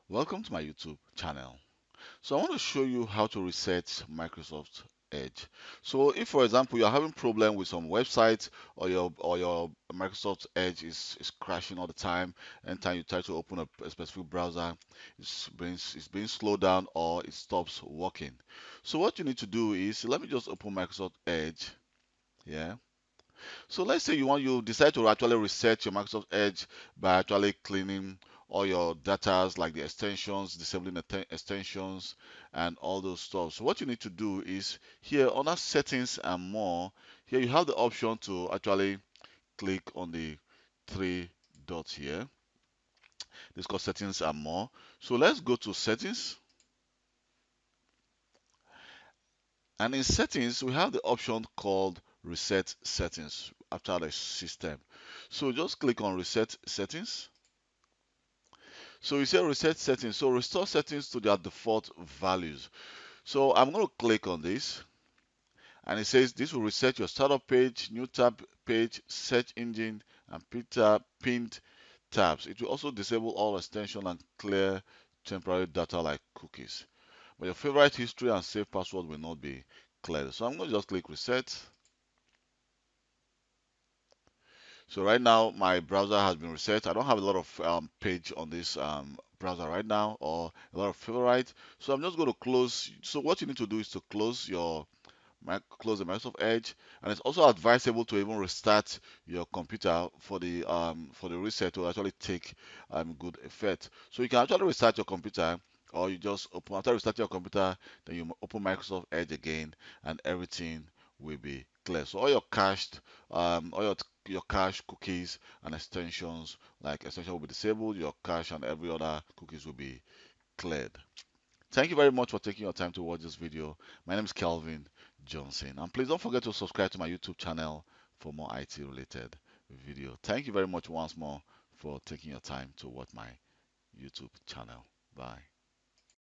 Welcome to my YouTube channel. So I want to show you how to reset Microsoft Edge. So if, for example, you're having problem with some websites or your Microsoft Edge is crashing all the time, anytime you try to open a specific browser, it's being slowed down or it stops working. So what you need to do is, let me just open Microsoft Edge. Yeah. So let's say you decide to actually reset your Microsoft Edge by actually cleaning all your datas like the extensions, disabling the extensions, and all those stuff. So what you need to do is here under settings and more, here you have the option to actually click on the three dots here. This is called settings and more. So let's go to settings. And in settings, we have the option called reset settings after the system. So just click on reset settings. So you say reset settings. So restore settings to their default values. So I'm going to click on this. And it says this will reset your startup page, new tab page, search engine, and pinned tabs. It will also disable all extension and clear temporary data like cookies. But your favorite history and save password will not be cleared. So I'm going to just click reset. So right now my browser has been reset. I don't have a lot of page on this browser right now or a lot of favorite. So I'm just going to close. So what you need to do is to close the Microsoft Edge, and it's also advisable to even restart your computer for the reset to actually take good effect. So you can actually restart your computer, or you just open after restarting your computer, then you open Microsoft Edge again, and everything will be clear. So all your cached, all your cache cookies and extensions, like extension will be disabled, your cache and every other cookies will be cleared. Thank you very much for taking your time to watch this video. My name is Kelvin Johnson, and please don't forget to subscribe to my YouTube channel for more IT related video. Thank you very much once more for taking your time to watch my YouTube channel. Bye.